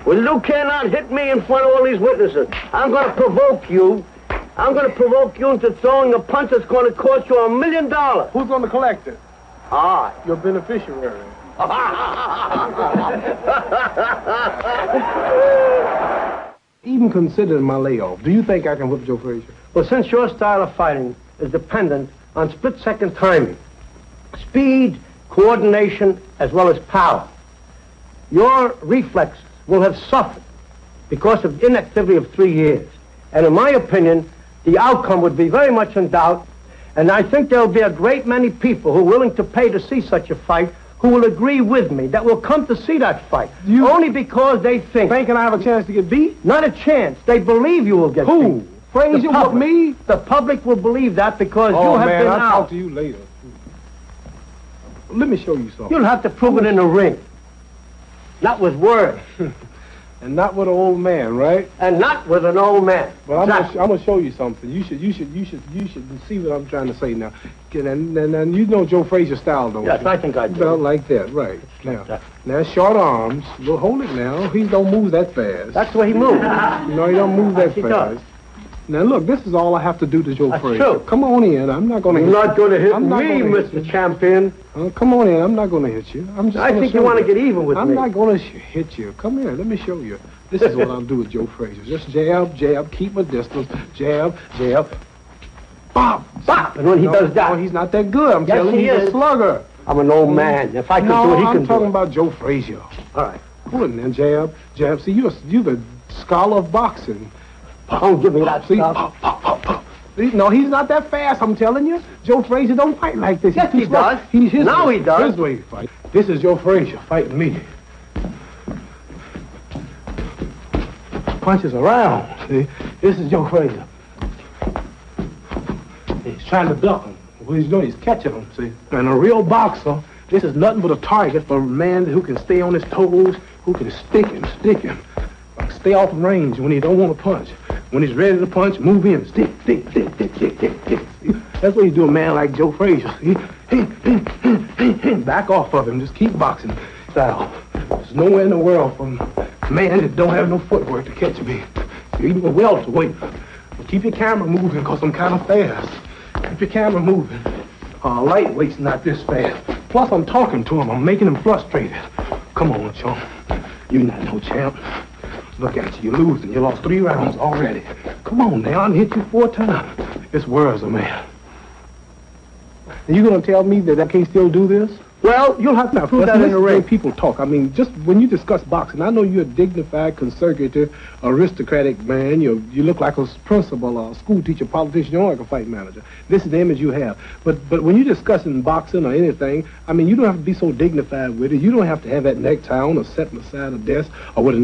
Well, you cannot hit me in front of all these witnesses. I'm going to provoke you. I'm going to provoke you into throwing a punch that's going to cost you $1 million. Who's going to collect it? I. Your beneficiary. Even considering my layoff, do you think I can whip Joe Frazier? Well, since your style of fighting is dependent on split-second timing, speed, coordination, as well as power, your reflexes will have suffered because of inactivity of 3 years. And in my opinion, the outcome would be very much in doubt, and I think there'll be a great many people who are willing to pay to see such a fight who will agree with me, that will come to see that fight. Only because they think... Thinking I have a chance to get beat? Not a chance. They believe you will get beat. Who? Frazier with me? The public will believe that because you have been out. I'll talk to you later. Let me show you something. You'll have to prove it in the ring. Not with words. And not with an old man, right? And not with an old man. Well, I'm gonna show you something. You should see what I'm trying to say now. And you know Joe Frazier's style, don't you? Yes, I think I do. Well, like that, right. Now, short arms. Well, hold it now. He don't move that fast. That's the way he moves. No, he don't move that fast. Does. Now, look, this is all I have to do to Joe Frazier. True. Come on in. I'm not gonna hit you. You're not gonna hit me, Mr. Champion. Come on in. I'm not gonna hit you. I think you want to get even with me. I'm not gonna hit you. Come here. Let me show you. This is what I'll do with Joe Frazier. Just jab, jab, keep my distance. Jab, jab. Bop, bop. And when he does that... No, he's not that good. I'm telling you, he's a slugger. I'm an old man. If I can do it, he can do it. I'm talking about Joe Frazier. All right. Hold it then, jab, jab. See, you're the scholar of boxing. Don't give me that stuff. Pop, pop, pop, pop. No, he's not that fast, I'm telling you. Joe Frazier don't fight like this. Yes, he does. He's his now way. He does. His way to fight. This is Joe Frazier fighting me. Punches around. See, this is Joe Frazier. He's trying to block him. What he's doing, he's catching him. See, and a real boxer, this is nothing but a target for a man who can stay on his toes, who can stick him. Like stay off range when he don't want to punch. When he's ready to punch, move in. Stick. That's what you do a man like Joe Frazier. Back off of him. Just keep boxing style. There's nowhere in the world for a man that don't have no footwork to catch me. Even a welterweight. But keep your camera moving, because I'm kind of fast. Keep your camera moving. Lightweight's not this fast. Plus, I'm talking to him. I'm making him frustrated. Come on, chum. You're not no champ. Look at you. You're losing. You lost 3 rounds already. Come on now. I hit you 4 times. It's words, man. And you going to tell me that I can't still do this? Well, you'll have to prove that in the ring. People talk. I mean, just when you discuss boxing, I know you're a dignified, conservative, aristocratic man. You look like a principal, a school teacher, politician. You don't look like a fight manager. This is the image you have. But when you're discussing boxing or anything, I mean, you don't have to be so dignified with it. You don't have to have that necktie on or sitting beside a desk or with a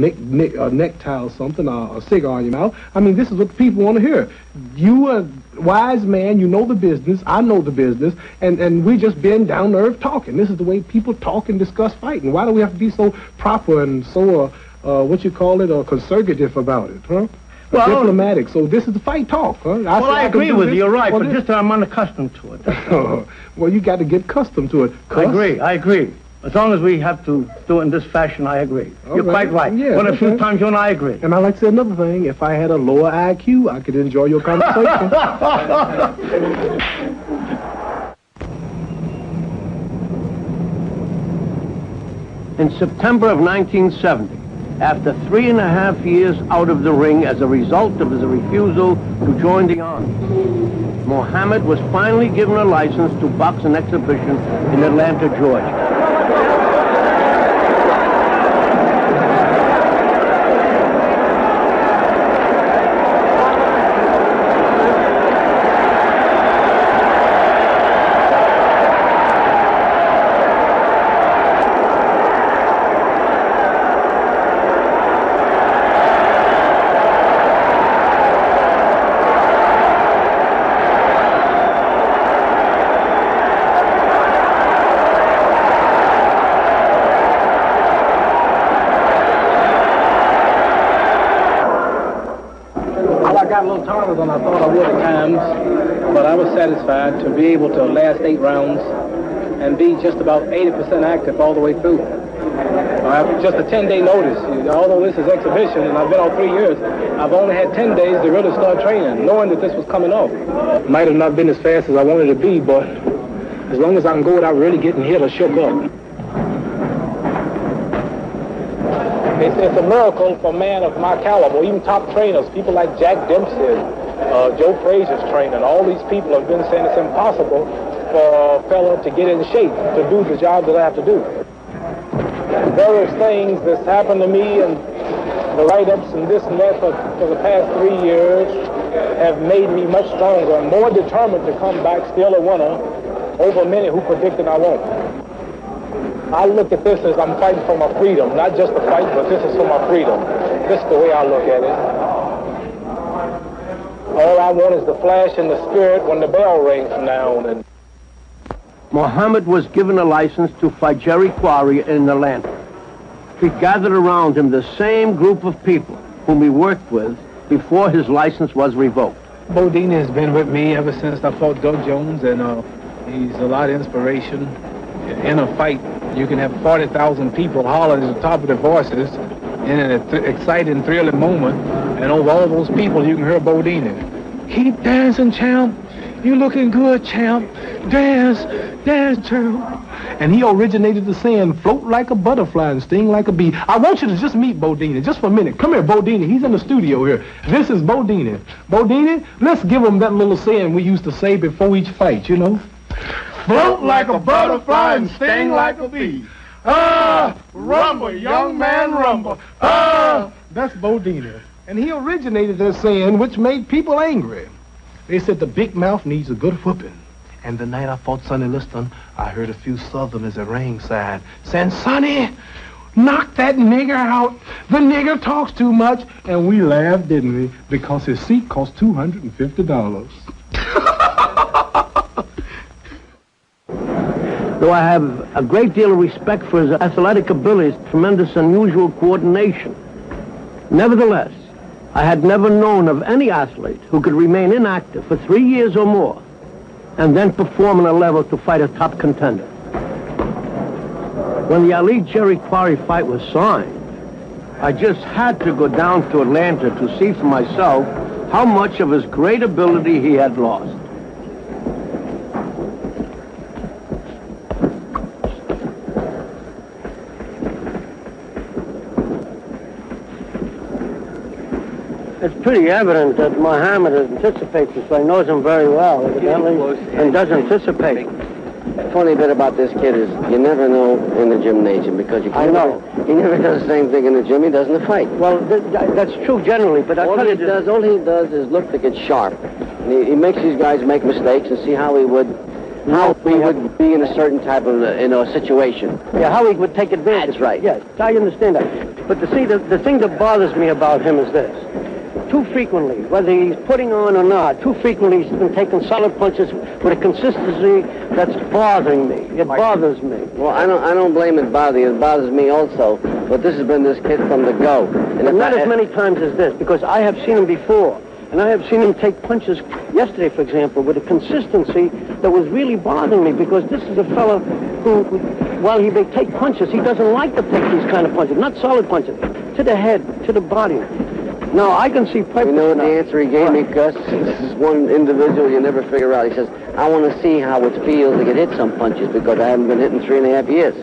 necktie or something or a cigar in your mouth. I mean, this is what the people want to hear. You are a wise man. You know the business. I know the business. And we just been down to earth talking. This is the way people talk and discuss fighting. Why do we have to be so proper and so, conservative about it, huh? Well, diplomatic. So this is the fight talk, huh? I agree with you. You're right, but just I'm unaccustomed to it. Well, you got to get accustomed to it. I agree. As long as we have to do it in this fashion, I agree. You're quite right. Yeah, but a few times you and I agree. And I'd like to say another thing. If I had a lower IQ, I could enjoy your conversation. In September of 1970, after 3.5 years out of the ring as a result of his refusal to join the army, Muhammad was finally given a license to box an exhibition in Atlanta, Georgia. Than I thought I would at times, but I was satisfied to be able to last 8 rounds and be just about 80% active all the way through. After just a 10-day notice. Although this is exhibition and I've been on 3 years, I've only had 10 days to really start training, knowing that this was coming off. Might have not been as fast as I wanted to be, but as long as I can go without really getting hit or shook up. It's a miracle for a man of my caliber, even top trainers, people like Jack Dempsey, Joe Frazier's training. All these people have been saying it's impossible for a fella to get in shape to do the job that I have to do. Various things that's happened to me and the write-ups and this and that for the past 3 years have made me much stronger and more determined to come back still a winner over many who predicted I won't. I look at this as I'm fighting for my freedom, not just a fight, but this is for my freedom. This is the way I look at it. All I want is the flash in the spirit when the bell rings from now on. Muhammad was given a license to fight Jerry Quarry in Atlanta. He gathered around him the same group of people whom he worked with before his license was revoked. Bodine has been with me ever since I fought Doug Jones, and he's a lot of inspiration. In a fight, you can have 40,000 people hollering at the top of their voices in an exciting, thrilling moment, and over all those people, you can hear Bodine. Keep dancing, champ. You looking good, champ. Dance, dance, champ. And he originated the saying, float like a butterfly and sting like a bee. I want you to just meet Bodine just for a minute. Come here, Bodine. He's in the studio here. This is Bodine. Bodine, let's give him that little saying we used to say before each fight, you know. Float like a butterfly and sting like a bee. Ah, rumble, young man, rumble. Ah, that's Bodine. And he originated that saying, which made people angry. They said the big mouth needs a good whooping. And the night I fought Sonny Liston, I heard a few Southerners at ringside saying, Sonny, knock that nigger out. The nigger talks too much. And we laughed, didn't we? Because his seat cost $250. Though I have a great deal of respect for his athletic abilities, tremendous unusual coordination, nevertheless, I had never known of any athlete who could remain inactive for 3 years or more and then perform on a level to fight a top contender. When the Ali Jerry Quarry fight was signed, I just had to go down to Atlanta to see for myself how much of his great ability he had lost. It's pretty evident that Muhammad anticipates this. He knows him very well, evidently, and does anticipate. The funny bit about this kid is you never know in the gymnasium because you can't. I know. He never does the same thing in the gym he does in the fight. Well, that's true generally, but all he does is look to get sharp. And he makes these guys make mistakes and see how he would be in a certain type of situation. Yeah, how he would take advantage. That's right. Yes, I understand that. But the thing that bothers me about him is this. Too frequently, whether he's putting on or not, too frequently he's been taking solid punches with a consistency that's bothering me. It bothers me. Well, I don't blame it bother you. It bothers me also. But this has been this kid from the go. And not as many times as this, because I have seen him before. And I have seen him take punches yesterday, for example, with a consistency that was really bothering me, because this is a fellow who, while he may take punches, he doesn't like to take these kind of punches, not solid punches, to the head, to the body. No, I can see perfectly. You know what the answer he gave me, Gus? This is one individual you never figure out. He says, I want to see how it feels to get hit some punches because I haven't been hit in 3.5 years.